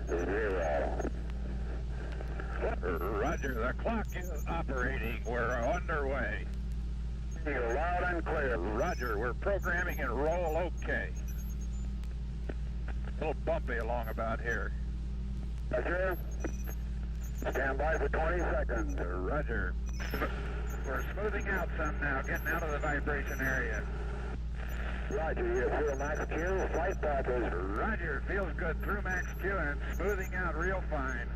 0. Roger, the clock is operating. We're underway. You're loud and clear. Roger, we're programming and roll okay. A little bumpy along about here. Roger. Stand by for 20 seconds. Roger. We're smoothing out some now, getting out of the vibration area. Roger, you're through max Q. Flight path is... Roger, feels good through max Q and smoothing out real fine.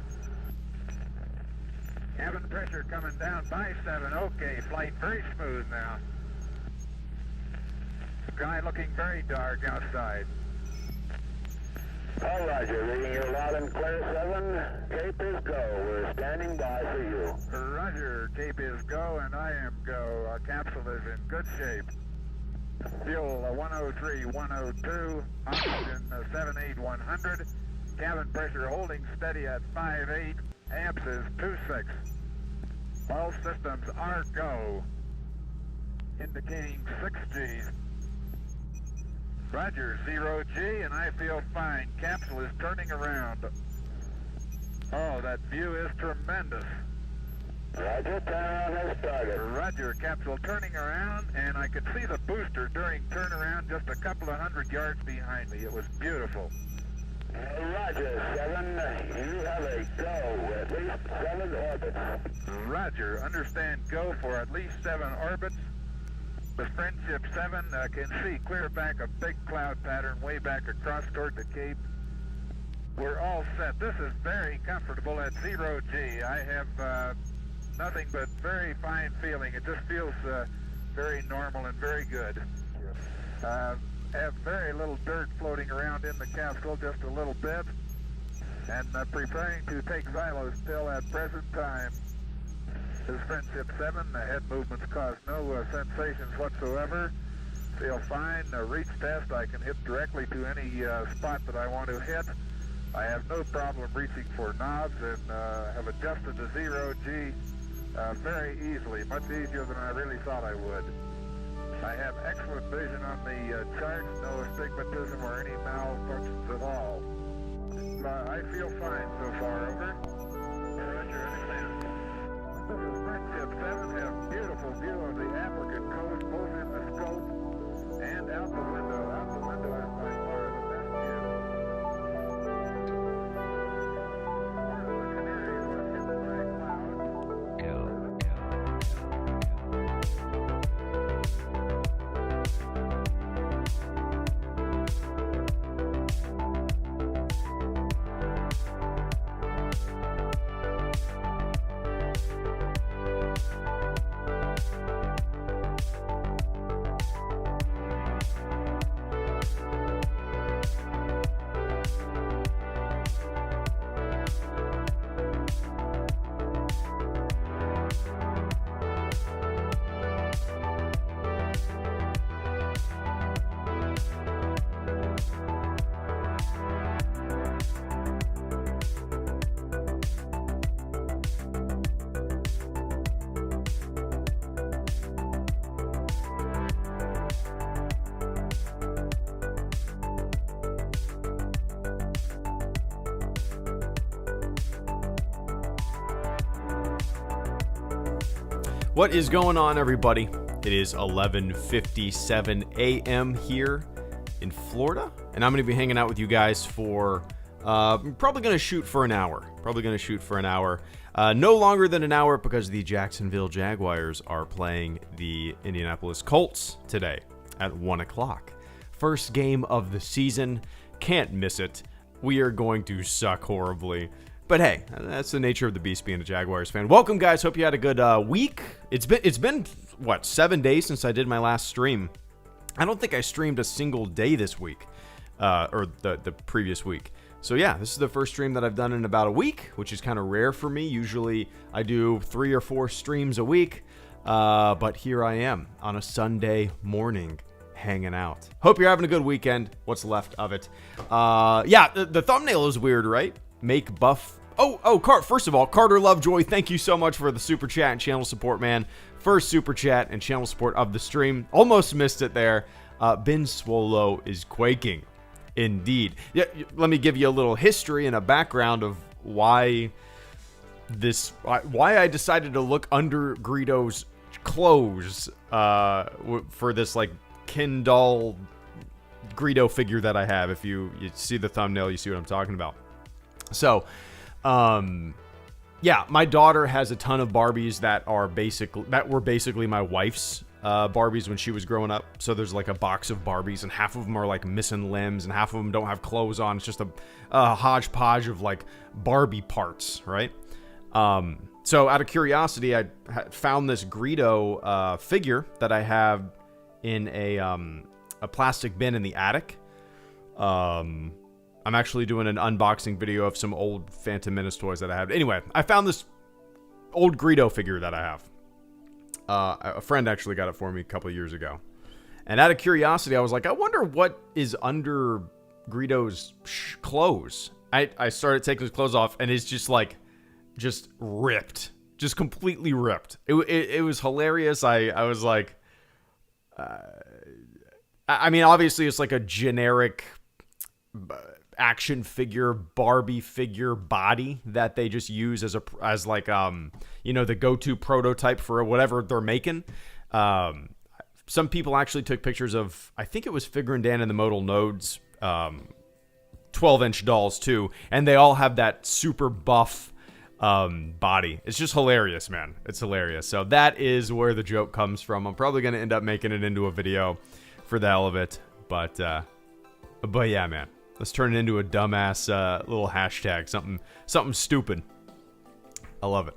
Cabin pressure coming down by 7. Okay, flight very smooth now. Sky looking very dark outside. All Roger, reading you loud and clear 7. Cape is go. We're standing by for you. Roger, Cape is go and I am go. Our capsule is in good shape. Fuel 103, 102, oxygen 78,100. Cabin pressure holding steady at 5.8. Amps is 2.6. All systems are go, indicating 6 Gs. Roger, 0 G, and I feel fine. Capsule is turning around. Oh, that view is tremendous. Roger, turnaround has started. Roger, capsule turning around, and I could see the booster during turnaround just a couple of 100 yards behind me. It was beautiful. Roger, 7. You have a go, at least 7 orbits. Roger, understand go for at least 7 orbits. The Friendship 7 can see clear back a big cloud pattern way back across toward the Cape. We're all set. This is very comfortable at 0 G. I have nothing but very fine feeling. It just feels very normal and very good. Have very little dirt floating around in the capsule, just a little bit, and preparing to take xylos still at present time. This is Friendship 7. The head movements cause no sensations whatsoever. Feel fine. Reach test, I can hit directly to any spot that I want to hit. I have no problem reaching for knobs and have adjusted to 0 G very easily, much easier than I really thought I would. I have excellent vision on the charts, no astigmatism or any malfunctions at all. I feel fine so far, over. Roger, understand. This is Friendship 7, have beautiful view of the African coast, both in the scope and out the window. Out the window is by far the best view. Part of the Canary was hit by a cloud. What is going on, everybody? It is 11:57 a.m. here in Florida, and I'm going to be hanging out with you guys for probably going to shoot for an hour. No longer than an hour because the Jacksonville Jaguars are playing the Indianapolis Colts today at 1 o'clock. First game of the season. Can't miss it. We are going to suck horribly. But hey, that's the nature of the beast being a Jaguars fan. Welcome, guys. Hope you had a good week. It's been what, 7 days since I did my last stream. I don't think I streamed a single day this week, or the previous week. So yeah, this is the first stream that I've done in about a week, which is kind of rare for me. Usually I do 3 or 4 streams a week, but here I am on a Sunday morning hanging out. Hope you're having a good weekend. What's left of it. Yeah, the thumbnail is weird, right? Make buff. First of all, Carter Lovejoy, thank you so much for the super chat and channel support, man. First super chat and channel support of the stream. Almost missed it there. Ben Swolo is quaking. Indeed. Yeah, let me give you a little history and a background of why I decided to look under Greedo's clothes for this like Ken doll Greedo figure that I have. If you see the thumbnail, you see what I'm talking about. So, yeah, my daughter has a ton of Barbies that were basically my wife's Barbies when she was growing up. So there's like a box of Barbies, and half of them are like missing limbs, and half of them don't have clothes on. It's just a hodgepodge of like Barbie parts, right? So out of curiosity, I found this Greedo figure that I have in a plastic bin in the attic. I'm actually doing an unboxing video of some old Phantom Menace toys that I have. Anyway, I found this old Greedo figure that I have. A friend actually got it for me a couple of years ago. And out of curiosity, I was like, I wonder what is under Greedo's clothes. I started taking his clothes off, and it's just ripped. Just completely ripped. It was hilarious. I was like... I mean, obviously, it's like a generic action figure, Barbie figure body that they just use as like the go-to prototype for whatever they're making. Some people actually took pictures of, I think it was Figure and Dan and the Modal Nodes 12-inch dolls too, and they all have that super buff body. It's just hilarious, man. It's hilarious. So that is where the joke comes from. I'm probably going to end up making it into a video for the hell of it, but yeah, man. Let's turn it into a dumbass little hashtag, something stupid. I love it.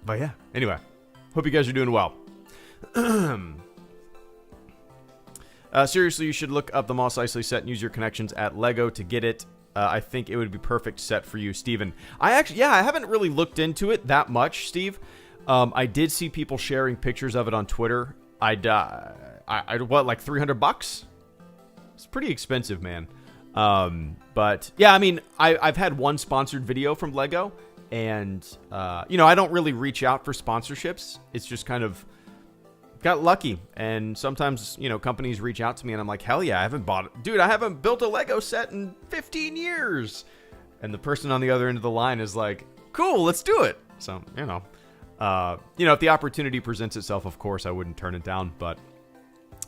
But yeah, anyway, hope you guys are doing well. Seriously, you should look up the Mos Eisley set and use your connections at LEGO to get it. I think it would be perfect set for you, Steven. I haven't really looked into it that much, Steve. I did see people sharing pictures of it on Twitter. Like $300? It's pretty expensive, man. But yeah, I mean, I've had one sponsored video from LEGO, and I don't really reach out for sponsorships. It's just kind of got lucky, and sometimes companies reach out to me, and I'm like, hell yeah, I haven't built a LEGO set in 15 years, and the person on the other end of the line is like, cool, let's do it. So if the opportunity presents itself, of course I wouldn't turn it down. But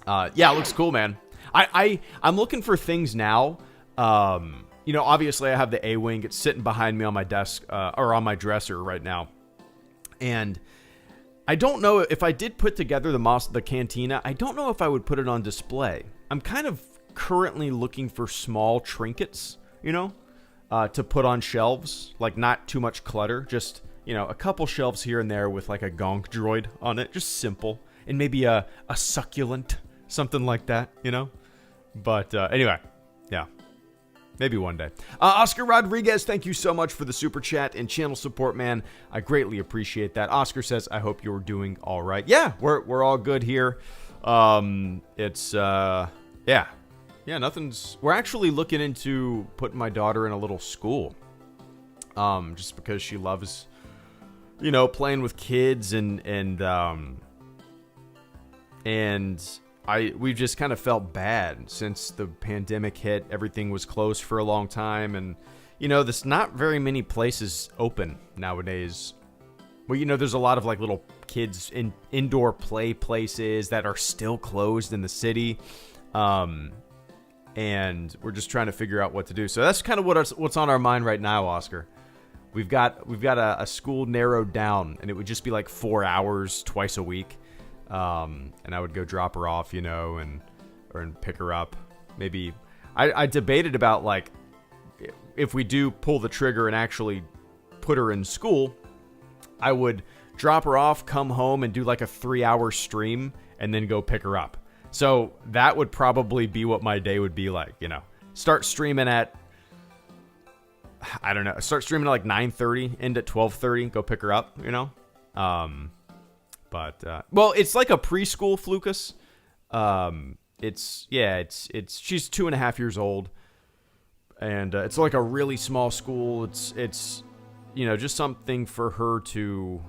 yeah, it looks cool, man. I'm looking for things now. Obviously I have the A-Wing. It's sitting behind me on my desk, or on my dresser right now. And I don't know if I did put together the cantina. I don't know if I would put it on display. I'm kind of currently looking for small trinkets, to put on shelves, like not too much clutter, just, a couple shelves here and there with like a gonk droid on it, just simple, and maybe a succulent, something like that, But anyway, yeah, maybe one day. Oscar Rodriguez, thank you so much for the super chat and channel support, man. I greatly appreciate that. Oscar says, I hope you're doing all right. Yeah, we're all good here. We're actually looking into putting my daughter in a little school. Just because she loves, playing with kids and we've just kind of felt bad since the pandemic hit. Everything was closed for a long time, and there's not very many places open nowadays. Well, there's a lot of like little kids in indoor play places that are still closed in the city, and we're just trying to figure out what to do. So that's kind of what's on our mind right now, Oscar. We've got a school narrowed down, and it would just be like 4 hours twice a week. And I would go drop her off, and pick her up. Maybe I debated about like if we do pull the trigger and actually put her in school, I would drop her off, come home, and do like a 3-hour stream, and then go pick her up. So that would probably be what my day would be like. Start streaming at Start streaming at like 9:30, end at 12:30, go pick her up. But it's like a preschool, Flucus. She's 2.5 years old, and it's like a really small school. It's just something for her to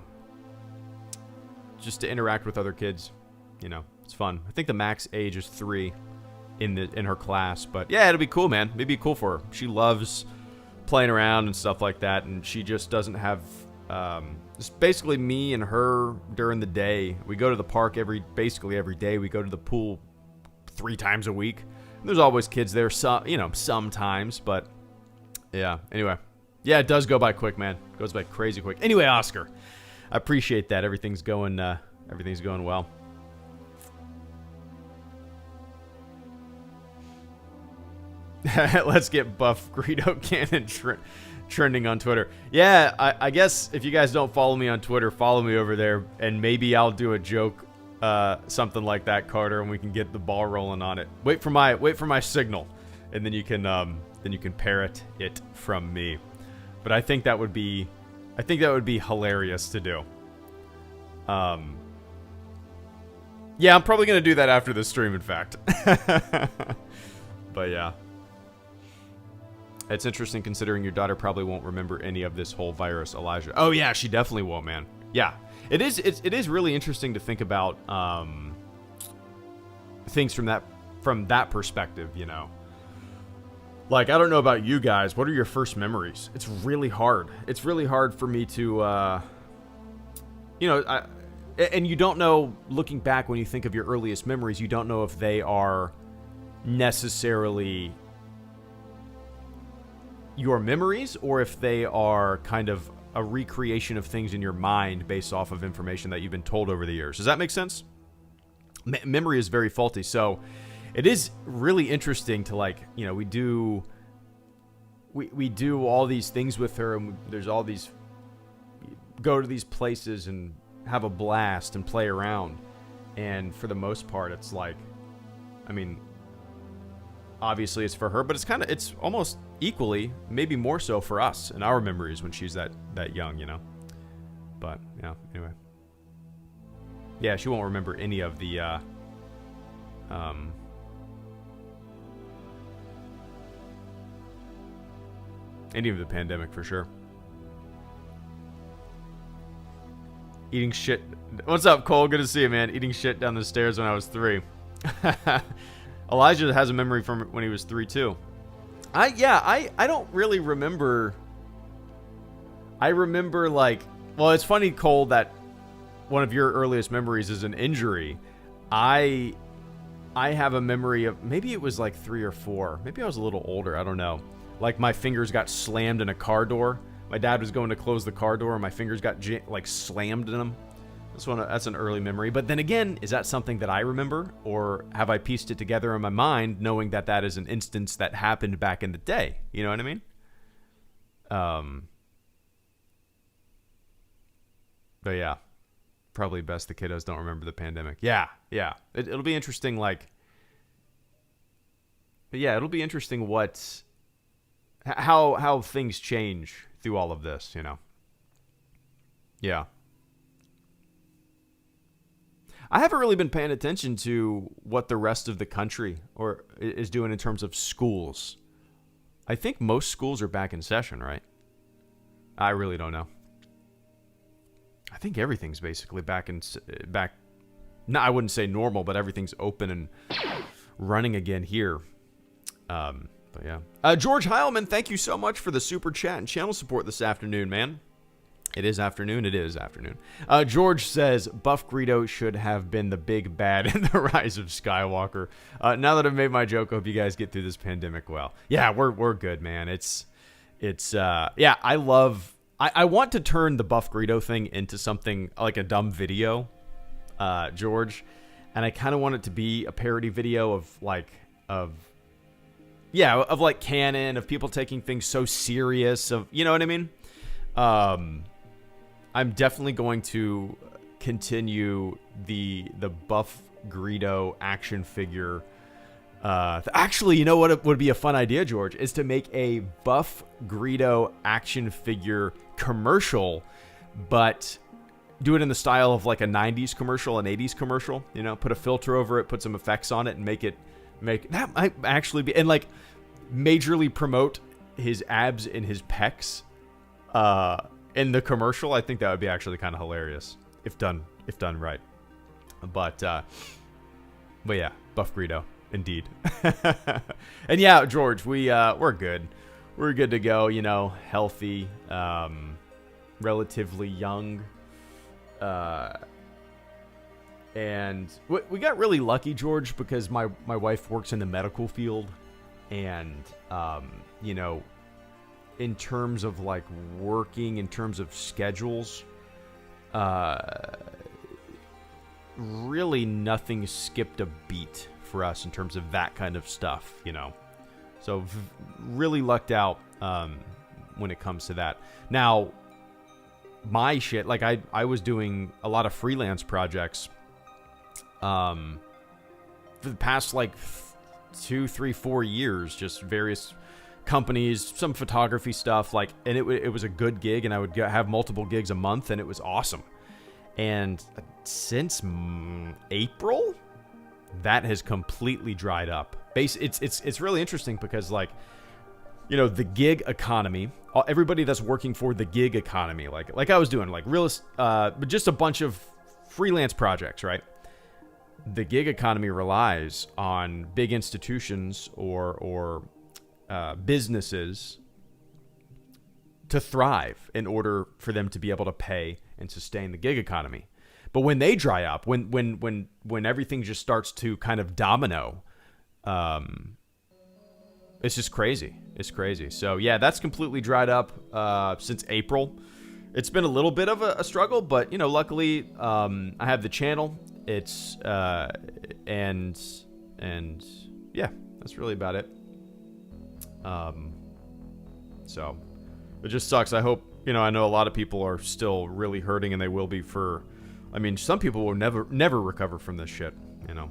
interact with other kids. It's fun. I think the max age is 3 in her class. But yeah, it'll be cool, man. It'd be cool for her. She loves playing around and stuff like that, and she just doesn't have it's basically me and her during the day. We go to the park basically every day. We go to the pool 3 times a week. There's always kids there, sometimes, but yeah. Anyway, yeah, it does go by quick, man. It goes by crazy quick. Anyway, Oscar, I appreciate that. Everything's going well. Let's get Buff Greedo Canon trending on Twitter. Yeah, I guess if you guys don't follow me on Twitter, follow me over there, and maybe I'll do a joke, something like that, Carter, and we can get the ball rolling on it. Wait for my signal, and then you can parrot it from me. But I think that would be hilarious to do. Yeah, I'm probably gonna do that after the stream, in fact. But yeah. It's interesting considering your daughter probably won't remember any of this whole virus, Elijah. Oh yeah, she definitely won't, man. Yeah. It is really interesting to think about things from that perspective, you know. Like, I don't know about you guys, what are your first memories? It's really hard. It's really hard for me to you know, and you don't know, looking back when you think of your earliest memories, you don't know if they are necessarily your memories or if they are kind of a recreation of things in your mind based off of information that you've been told over the years. Does that make sense? Memory is very faulty. So it is really interesting to, like, you know, we do all these things with her, and there's all these, go to these places and have a blast and play around. And for the most part, it's like, I mean, obviously it's for her, but it's almost equally, maybe more so for us and our memories when she's that young, you know. But yeah, anyway. Yeah, she won't remember any of the pandemic for sure. Eating shit. What's up, Cole? Good to see you, man. Eating shit down the stairs when I was 3. Elijah has a memory from when he was 3 too. I don't really remember. I remember, like, well, it's funny, Cole, that one of your earliest memories is an injury. I have a memory of, maybe it was like 3 or 4. Maybe I was a little older. I don't know. Like, my fingers got slammed in a car door. My dad was going to close the car door, and my fingers got slammed in them. That's an early memory. But then again, is that something that I remember, or have I pieced it together in my mind, knowing that that is an instance that happened back in the day? You know what I mean? But yeah, probably best the kiddos don't remember the pandemic. Yeah. It'll be interesting. Like, yeah, it'll be interesting how things change through all of this. You know? Yeah. I haven't really been paying attention to what the rest of the country is doing in terms of schools. I think most schools are back in session, right? I really don't know. I think everything's basically back. No, I wouldn't say normal, but everything's open and running again here. But yeah. George Heilman, thank you so much for the super chat and channel support this afternoon, man. It is afternoon. George says, Buff Greedo should have been the big bad in the Rise of Skywalker. Now that I've made my joke, I hope you guys get through this pandemic well. Yeah, we're good, man. Yeah, I want to turn the Buff Greedo thing into something like a dumb video, George. And I kind of want it to be a parody video of Canon, of people taking things so serious, you know what I mean? I'm definitely going to continue the Buff Greedo action figure. Actually, you know what would be a fun idea, George, is to make a Buff Greedo action figure commercial, but do it in the style of like a 90s commercial, an 80s commercial. You know, put a filter over it, put some effects on it, and make that might actually be, and like majorly promote his abs and his pecs. In the commercial. I think that would be actually kind of hilarious if done right. But yeah, Buff Greedo. Indeed. And yeah, George, we're good. We're good to go, you know, healthy, relatively young. And we got really lucky, George, because my wife works in the medical field. And, you know, in terms of like working, in terms of schedules, really nothing skipped a beat for us in terms of that kind of stuff, you know. So really lucked out when it comes to that. Now, my shit, like I was doing a lot of freelance projects for the past like 2, 3, 4 years, just various companies, some photography stuff, like, and it was a good gig, and I would have multiple gigs a month, and it was awesome. And since April, that has completely dried up. It's really interesting because, like, you know, the gig economy, everybody that's working for the gig economy, like I was doing, like but just a bunch of freelance projects, right? The gig economy relies on big institutions or businesses to thrive in order for them to be able to pay and sustain the gig economy. But when they dry up, when everything just starts to kind of domino, it's just crazy. It's crazy. So yeah, that's completely dried up since April. It's been a little bit of a struggle, but you know, luckily I have the channel. It's and yeah, that's really about it. So it just sucks. I hope, you know, I know a lot of people are still really hurting, and they will be for, I mean, some people will never recover from this shit, you know.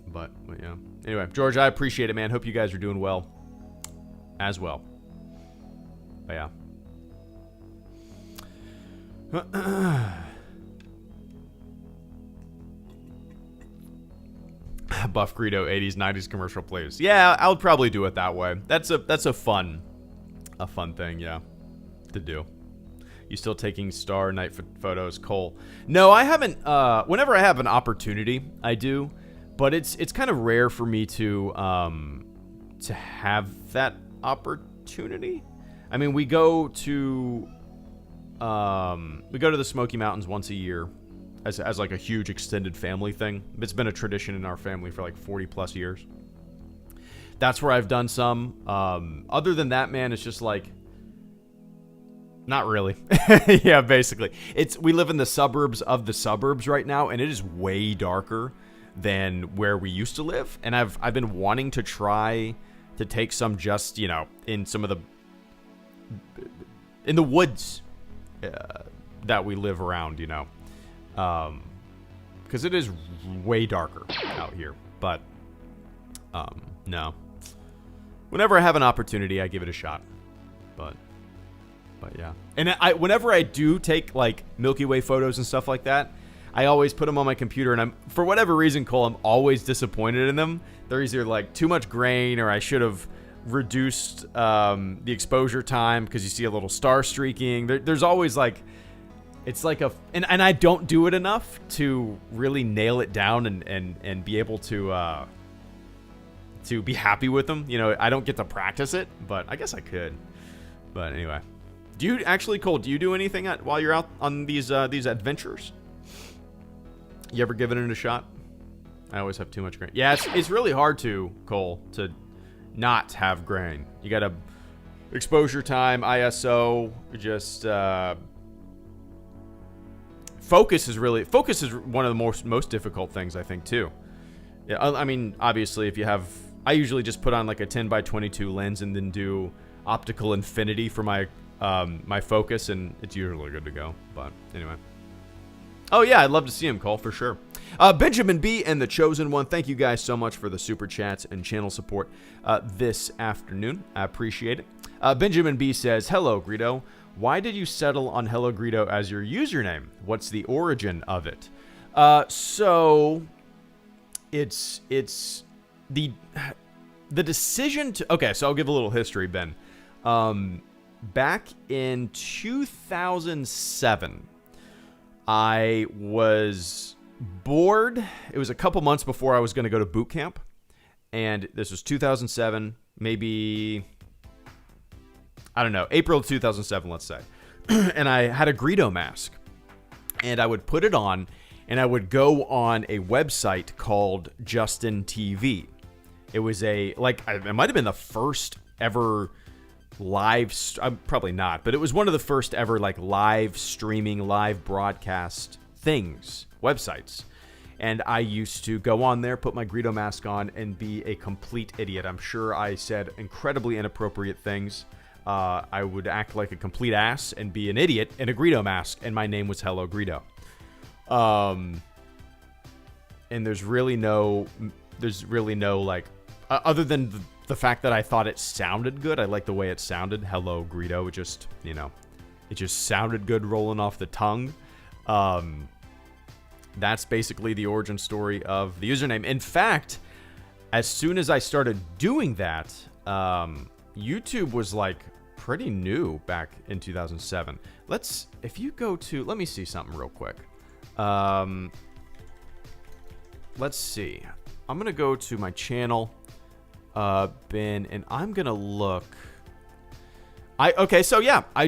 But yeah. Anyway, George, I appreciate it, man. Hope you guys are doing well as well. But yeah. Buff Greedo 80s 90s commercial plays. Yeah, I would probably do it that way. That's a fun thing, yeah, to do. You still taking star night photos, Cole? No, I haven't. Whenever I have an opportunity, I do, but it's kind of rare for me to have that opportunity. I mean, we go to the Smoky Mountains once a year. As like a huge extended family thing. It's been a tradition in our family for like 40 plus years. That's where I've done some. Other than that, man, it's just like, not really. Yeah, basically. We live in the suburbs of the suburbs right now, and it is way darker than where we used to live. And I've been wanting to try to take some just, you know, in the woods that we live around, you know. Because it is way darker out here, but no. Whenever I have an opportunity, I give it a shot. But yeah. And whenever I do take like Milky Way photos and stuff like that, I always put them on my computer, and for whatever reason, Cole, I'm always disappointed in them. They're either like too much grain, or I should have reduced the exposure time because you see a little star streaking. There's always like, it's like and I don't do it enough to really nail it down and be able to be happy with them. You know, I don't get to practice it, but I guess I could. But anyway, do you actually, Cole, do you do anything while you're out on these adventures? You ever given it a shot? I always have too much grain. Yeah, it's really hard to, Cole, to not have grain. You gotta exposure time, ISO, just Focus is one of the most difficult things, I think, too. Yeah, I mean, obviously, I usually just put on like a 10x22 lens and then do optical infinity for my my focus, and it's usually good to go. But anyway. Oh yeah, I'd love to see him, Cole, for sure. Benjamin B and the Chosen One, thank you guys so much for the super chats and channel support this afternoon. I appreciate it. Benjamin B says, "Hello, Greedo. Why did you settle on HelloGreedo as your username? What's the origin of it?" So it's the decision to, okay, so I'll give a little history, Ben. Back in 2007, I was bored. It was a couple months before I was going to go to boot camp. And this was 2007, maybe, I don't know, April of 2007, let's say. And I had a Greedo mask. And I would put it on, and I would go on a website called Justin TV. It was it might have been the first ever live, probably not, but it was one of the first ever like live streaming, live broadcast things, websites. And I used to go on there, put my Greedo mask on, and be a complete idiot. I'm sure I said incredibly inappropriate things. I would act like a complete ass and be an idiot in a Greedo mask, and my name was HelloGreedo. And there's really no like, other than the fact that I thought it sounded good. I like the way it sounded. HelloGreedo. It just, it just sounded good rolling off the tongue. That's basically the origin story of the username. In fact, as soon as I started doing that, YouTube was like pretty new back in 2007. If you go to, let me see something real quick. Let's see. I'm going to go to my channel, bin, and I'm going to look. I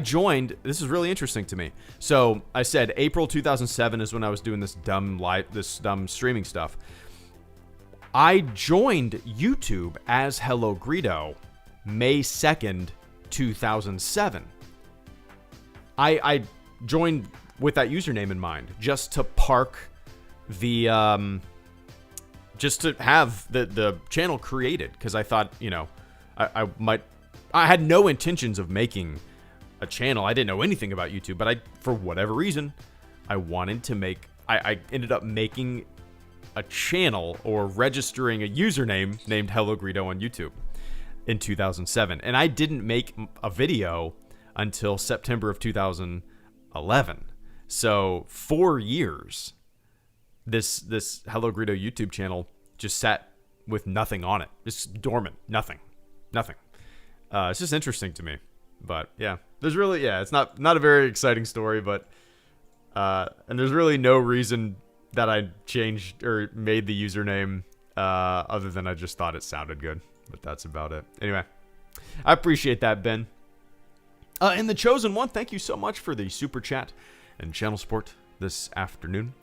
joined. This is really interesting to me. So I said April 2007 is when I was doing this dumb streaming stuff. I joined YouTube as HelloGreedo May 2nd, 2007. I joined with that username in mind, just to park the, just to have the channel created, because I thought, I had no intentions of making a channel. I didn't know anything about YouTube, but for whatever reason, I wanted to I ended up making a channel or registering a username named HelloGreedo on YouTube in 2007. And I didn't make a video until September of 2011. So 4 years, this HelloGreedo YouTube channel just sat with nothing on it. Just dormant. Nothing. It's just interesting to me. But yeah, it's not a very exciting story, but and there's really no reason that I changed or made the username other than I just thought it sounded good. But that's about it. Anyway, I appreciate that, Ben. And the Chosen One, thank you so much for the super chat and channel support this afternoon.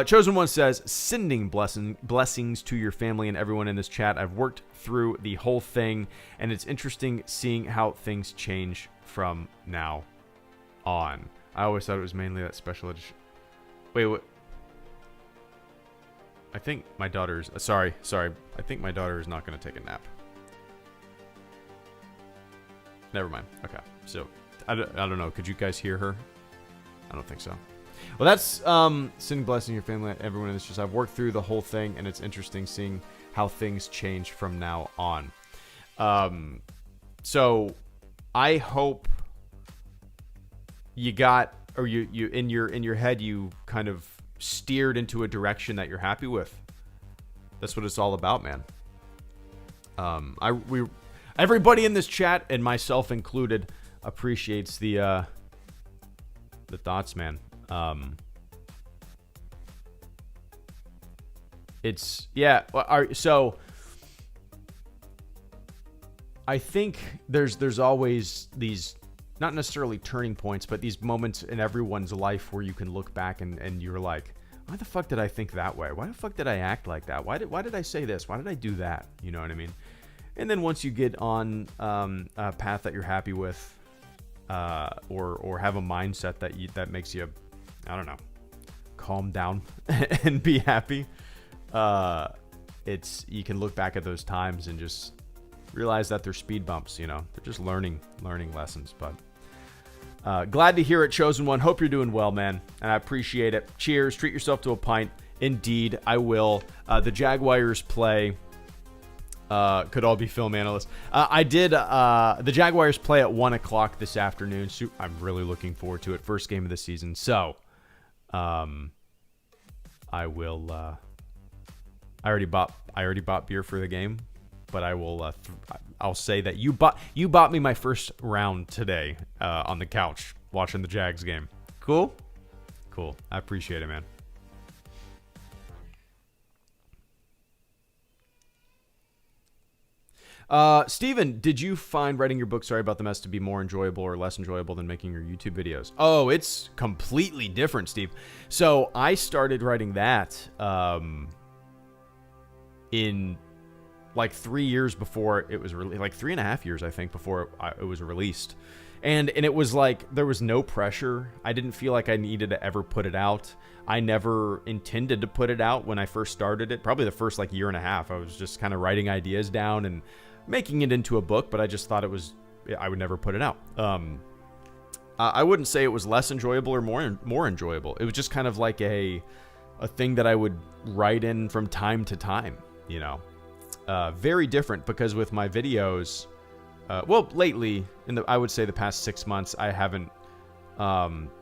Chosen One says, sending blessings to your family and everyone in this chat. I've worked through the whole thing, and it's interesting seeing how things change from now on. I always thought it was mainly that special edition. Wait, what? I think my daughter's... Sorry. I think my daughter is not going to take a nap. Never mind. Okay. So, I don't know. Could you guys hear her? I don't think so. Well, that's sending blessing your family, everyone in this. Just I've worked through the whole thing, and it's interesting seeing how things change from now on. So I hope you got, or you in your head, you kind of steered into a direction that you're happy with. That's what it's all about, man. Everybody in this chat, and myself included, appreciates the thoughts, man. So I think there's always these, not necessarily turning points, but these moments in everyone's life where you can look back and you're like, why the fuck did I think that way? Why the fuck did I act like that? Why did I say this? Why did I do that? You know what I mean? And then once you get on a path that you're happy with, or have a mindset that makes you, I don't know, calm down and be happy. You can look back at those times and just realize that they're speed bumps, they're just learning lessons. But glad to hear it, Chosen One. Hope you're doing well, man, and I appreciate it. Cheers. Treat yourself to a pint. Indeed, I will. The Jaguars play. Could all be film analysts. The Jaguars play at 1 o'clock this afternoon. So I'm really looking forward to it. First game of the season. So, I will. I already bought beer for the game, but I will. I'll say that you bought me my first round today on the couch watching the Jags game. Cool. I appreciate it, man. Steven, did you find writing your book, Sorry About the Mess, to be more enjoyable or less enjoyable than making your YouTube videos? Oh, it's completely different, Steve. So I started writing that in like 3 years before it was released, like 3.5 years, I think, before it was released. And it was like, there was no pressure. I didn't feel like I needed to ever put it out. I never intended to put it out when I first started it. Probably the first like year and a half, I was just kind of writing ideas down and making it into a book, but I just thought I would never put it out. I wouldn't say it was less enjoyable or more enjoyable. It was just kind of like a thing that I would write in from time to time, you know. Very different, because with my videos, well, lately, I would say the past 6 months, I haven't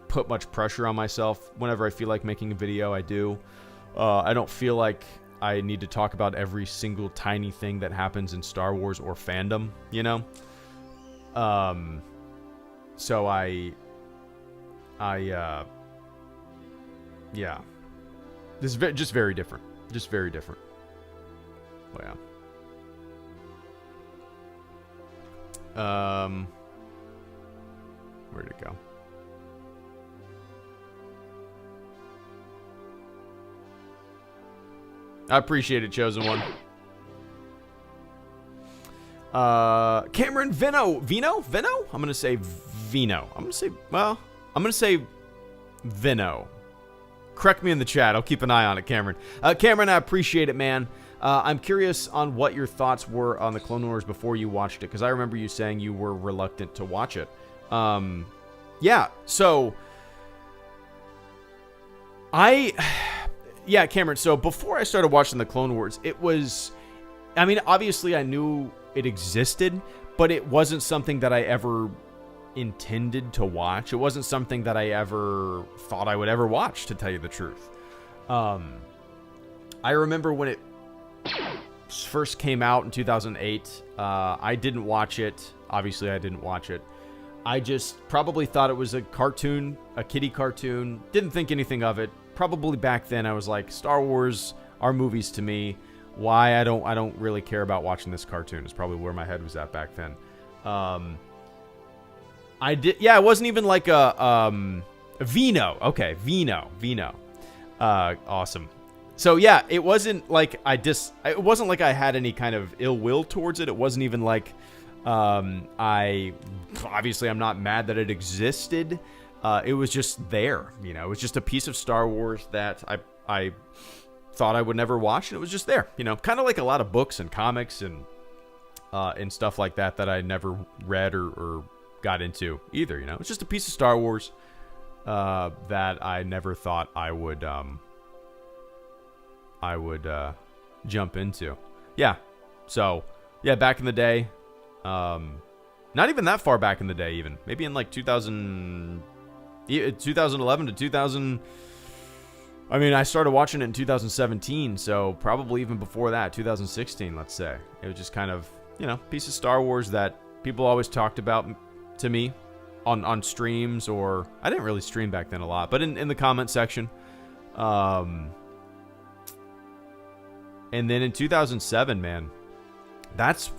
put much pressure on myself. Whenever I feel like making a video, I do. I don't feel like I need to talk about every single tiny thing that happens in Star Wars or fandom, you know? So yeah. This is just very different. Just very different. Well, yeah. Where'd it go? I appreciate it, Chosen One. Cameron Vino? I'm gonna say Vino. I'm gonna say Vino. Correct me in the chat. I'll keep an eye on it, Cameron. Cameron, I appreciate it, man. I'm curious on what your thoughts were on the Clone Wars before you watched it, because I remember you saying you were reluctant to watch it. Yeah, so yeah, Cameron, so before I started watching the Clone Wars, it was, I mean, obviously I knew it existed, but it wasn't something that I ever intended to watch. It wasn't something that I ever thought I would ever watch, to tell you the truth. I remember when it first came out in 2008, I didn't watch it. Obviously, I didn't watch it. I just probably thought it was a cartoon, a kiddie cartoon. Didn't think anything of it. Probably back then I was like, Star Wars are movies to me. Why I don't really care about watching this cartoon is probably where my head was at back then. It wasn't even like a Vino. Okay, Vino. Awesome. So yeah, it wasn't like it wasn't like I had any kind of ill will towards it. It wasn't even like I'm not mad that it existed. It was just there, you know. It was just a piece of Star Wars that I thought I would never watch, and it was just there, you know. Kind of like a lot of books and comics and stuff like that I never read or got into either, you know. It's just a piece of Star Wars that I never thought I would jump into. Yeah. So, yeah, back in the day, not even that far back in the day, even maybe in like 2011 to 2000. I mean, I started watching it in 2017, so probably even before that, 2016, let's say. It was just kind of, you know, piece of Star Wars that people always talked about to me on streams, or I didn't really stream back then a lot, but in the comment section. And then in 2007, man, it's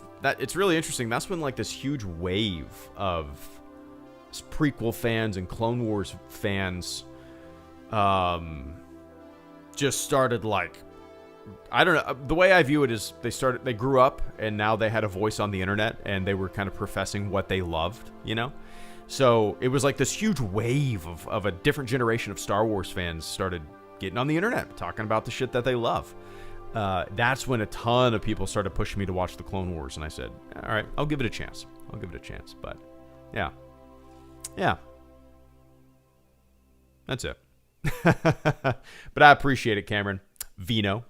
really interesting. That's when like this huge wave of prequel fans and Clone Wars fans just started, like, I don't know, the way I view it is they grew up and now they had a voice on the internet and they were kind of professing what they loved, you know? So it was like this huge wave of a different generation of Star Wars fans started getting on the internet, talking about the shit that they love. That's when a ton of people started pushing me to watch the Clone Wars, and I said, all right, I'll give it a chance. But yeah. That's it. But I appreciate it, Cameron. Vino.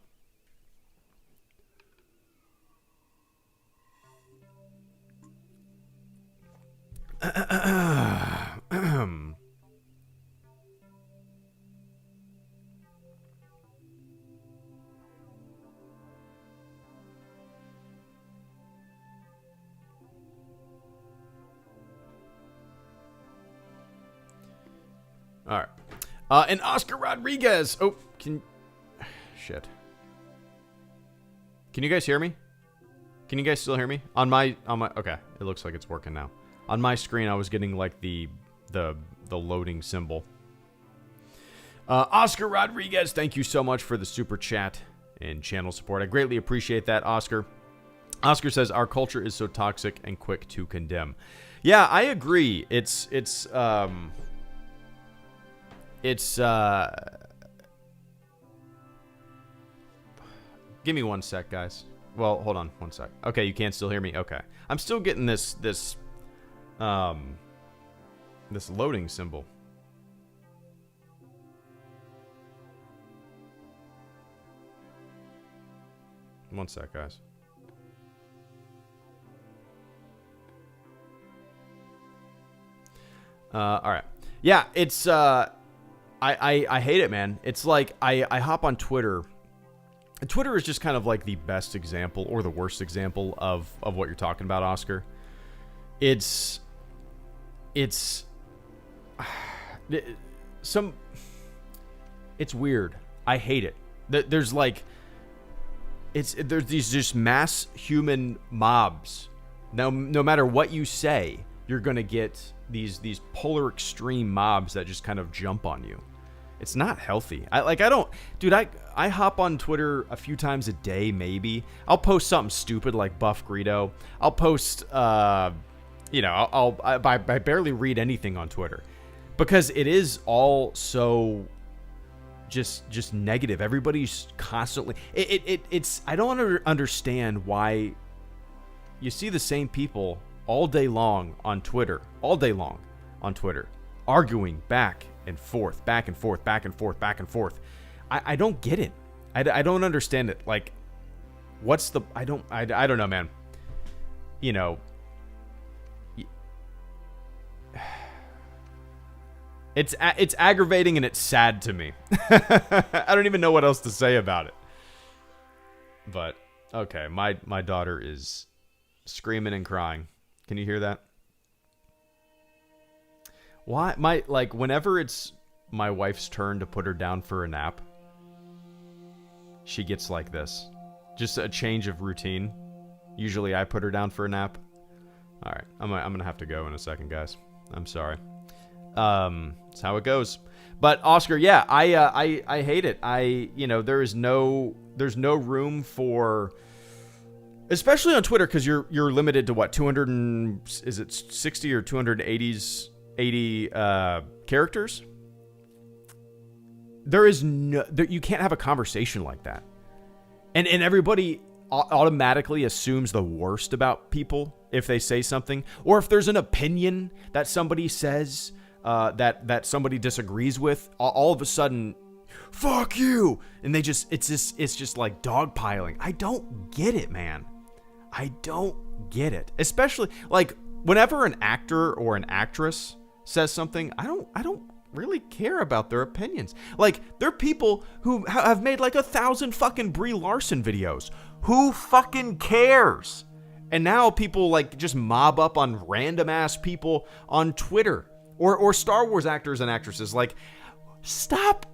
All right. And Oscar Rodriguez. Oh, shit. Can you guys hear me? Can you guys still hear me? On my okay, it looks like it's working now. On my screen I was getting like the loading symbol. Oscar Rodriguez, thank you so much for the super chat and channel support. I greatly appreciate that, Oscar. Oscar says our culture is so toxic and quick to condemn. Yeah, I agree. It's give me one sec, guys. Well, hold on one sec. Okay, you can't still hear me. Okay. I'm still getting this loading symbol. One sec, guys. All right. Yeah, it's I hate it, man. It's like I hop on Twitter. Twitter is just kind of like the best example or the worst example of what you're talking about, Oscar. It's weird. I hate it. There's like there's these just mass human mobs. Now, no matter what you say, you're gonna get these polar extreme mobs that just kind of jump on you. It's not healthy. I hop on Twitter a few times a day, maybe. I'll post something stupid like buff Greedo. I'll post, I barely read anything on Twitter because it is all so just negative. Everybody's constantly. It's. I don't understand why you see the same people all day long on Twitter, arguing back and forth. I don't get it. I don't understand it. Like, what's the... I don't know, man. You know... It's aggravating and it's sad to me. I don't even know what else to say about it. But, okay, my daughter is screaming and crying. Can you hear that? Why? Whenever it's my wife's turn to put her down for a nap, she gets like this. Just a change of routine. Usually I put her down for a nap. All right, I'm gonna have to go in a second, guys. I'm sorry. It's how it goes. But Oscar, yeah, I hate it. There's no room for, especially on Twitter, because you're limited to what, 260 or 280 characters. You can't have a conversation like that, and everybody automatically assumes the worst about people if they say something, or if there's an opinion that somebody says that somebody disagrees with. All of a sudden, fuck you, and it's just like dogpiling. I don't get it, man. I don't get it. Especially like whenever an actor or an actress says something, I don't really care about their opinions. Like, there are people who have made like 1,000 fucking Brie Larson videos. Who fucking cares? And now people like just mob up on random ass people on Twitter or Star Wars actors and actresses. Like, stop.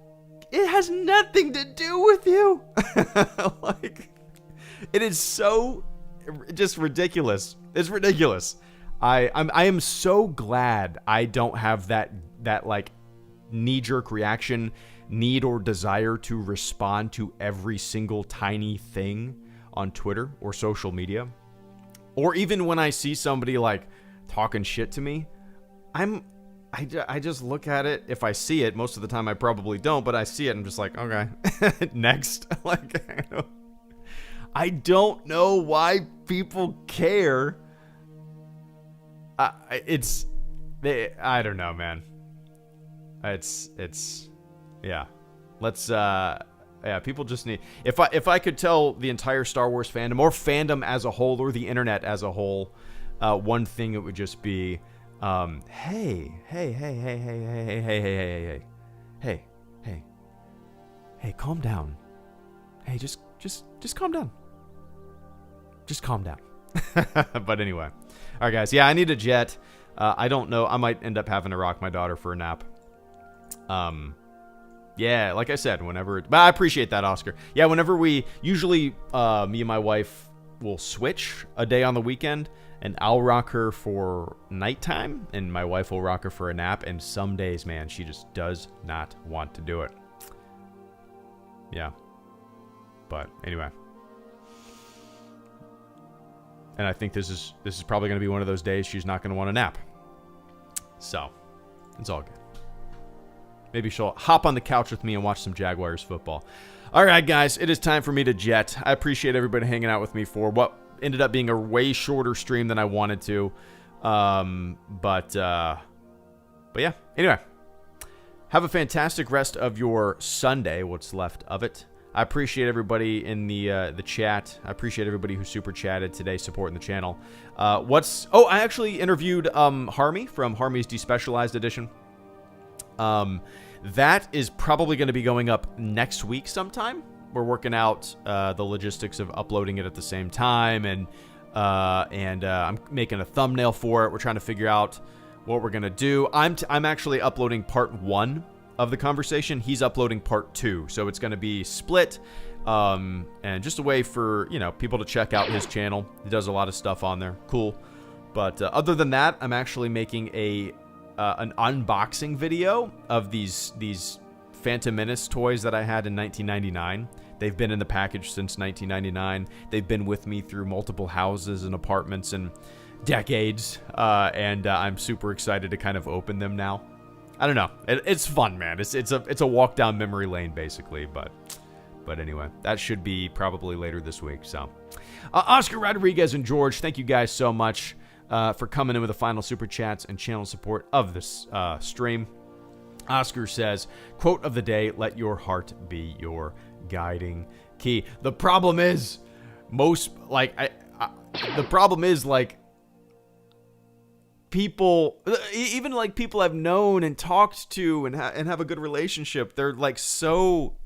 It has nothing to do with you. Like, it is so just ridiculous. It's ridiculous. I am so glad I don't have that like knee-jerk reaction, need or desire to respond to every single tiny thing on Twitter or social media. Or even when I see somebody like talking shit to me, I just look at it. If I see it, most of the time I probably don't, but I see it and I'm just like, okay, next. Like, I don't know why people care. I don't know, man. Yeah. Let's, yeah, people just need, if I could tell the entire Star Wars fandom or fandom as a whole or the internet as a whole, one thing, it would just be, hey, calm down. Hey, just calm down. Just calm down. But anyway. All right, guys. Yeah, I need a jet. I don't know. I might end up having to rock my daughter for a nap. Yeah, like I said, but I appreciate that, Oscar. Yeah, whenever usually, me and my wife, we'll switch a day on the weekend, and I'll rock her for nighttime, and my wife will rock her for a nap. And some days, man, she just does not want to do it. Yeah. But anyway. And I think this is probably going to be one of those days she's not going to want to nap. So, it's all good. Maybe she'll hop on the couch with me and watch some Jaguars football. All right, guys, it is time for me to jet. I appreciate everybody hanging out with me for what ended up being a way shorter stream than I wanted to. But yeah. Anyway, have a fantastic rest of your Sunday, what's left of it. I appreciate everybody in the chat. I appreciate everybody who super chatted today, supporting the channel. I actually interviewed Harmy from Harmy's Despecialized Edition. That is probably going to be going up next week sometime. We're working out the logistics of uploading it at the same time, and I'm making a thumbnail for it. We're trying to figure out what we're going to do. I'm actually uploading part 1 of the conversation. He's uploading part 2, so it's going to be split, and just a way for people to check out his channel. He does a lot of stuff on there. Cool. But other than that, I'm actually making an unboxing video of these Phantom Menace toys that I had in 1999. They've been in the package since 1999. They've been with me through multiple houses and apartments and decades, and I'm super excited to kind of open them now. I don't know. It's fun, man. It's a walk down memory lane, basically. But anyway, that should be probably later this week. So, Oscar Rodriguez and George, thank you guys so much for coming in with the final super chats and channel support of this stream. Oscar says, quote of the day, let your heart be your guiding key. The problem is, people, even like people I've known and talked to and have a good relationship, they're like so,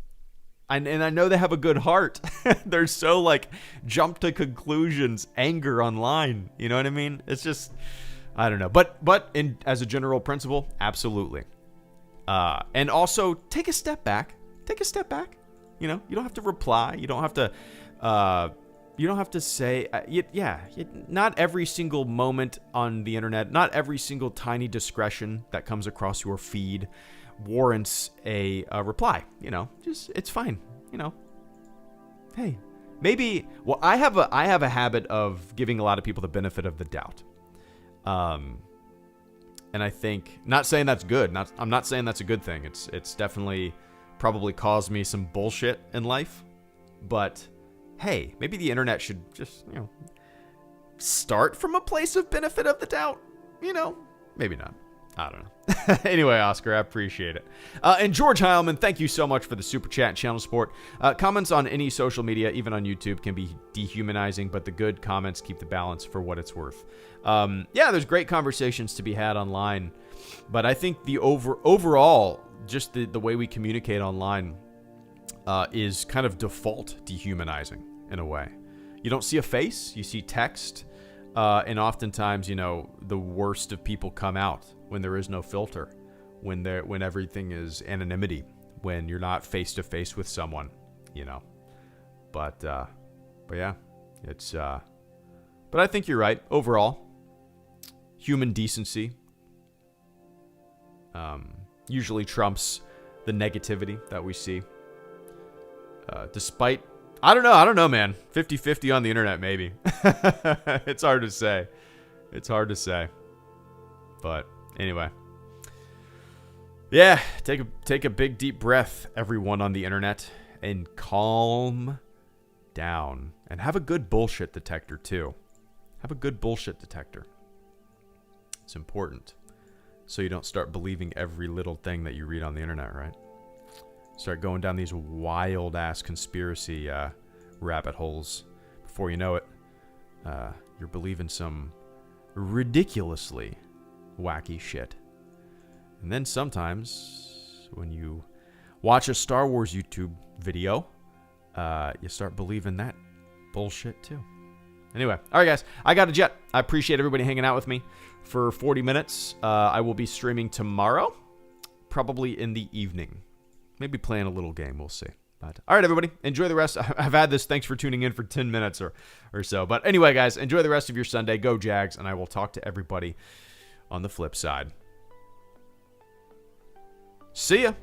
and I know they have a good heart. They're so like jump to conclusions, anger online. You know what I mean? It's just, I don't know. But as a general principle, absolutely. And also take a step back. Take a step back. You don't have to reply. You don't have to say, not every single moment on the internet, not every single tiny discretion that comes across your feed warrants a reply. Just, it's fine. Hey, maybe, well, I have a habit of giving a lot of people the benefit of the doubt. And I think, not saying that's good. I'm not saying that's a good thing. It's definitely probably caused me some bullshit in life, but hey, maybe the internet should just, start from a place of benefit of the doubt. Maybe not. I don't know. Anyway, Oscar, I appreciate it. And George Heilman, thank you so much for the super chat and channel support. Comments on any social media, even on YouTube, can be dehumanizing, but the good comments keep the balance for what it's worth. There's great conversations to be had online, but I think the overall, just the way we communicate online is kind of default dehumanizing in a way. You don't see a face, you see text, and oftentimes, the worst of people come out when there is no filter, when everything is anonymity, when you're not face to face with someone, But yeah, it's. But I think you're right. Overall, human decency usually trumps the negativity that we see. Despite, I don't know, man. 50-50 on the internet, maybe. It's hard to say. But anyway. Yeah, take a big deep breath, everyone on the internet, and calm down. And have a good bullshit detector, too. Have a good bullshit detector. It's important. So you don't start believing every little thing that you read on the internet, right? Start going down these wild-ass conspiracy rabbit holes. Before you know it, you're believing some ridiculously wacky shit. And then sometimes, when you watch a Star Wars YouTube video, you start believing that bullshit too. Anyway, all right, guys, I got a jet. I appreciate everybody hanging out with me for 40 minutes. I will be streaming tomorrow, probably in the evening. Maybe playing a little game. We'll see. But all right, everybody, enjoy the rest. I've had this. Thanks for tuning in for 10 minutes or so. But anyway, guys, enjoy the rest of your Sunday. Go Jags, and I will talk to everybody on the flip side. See ya.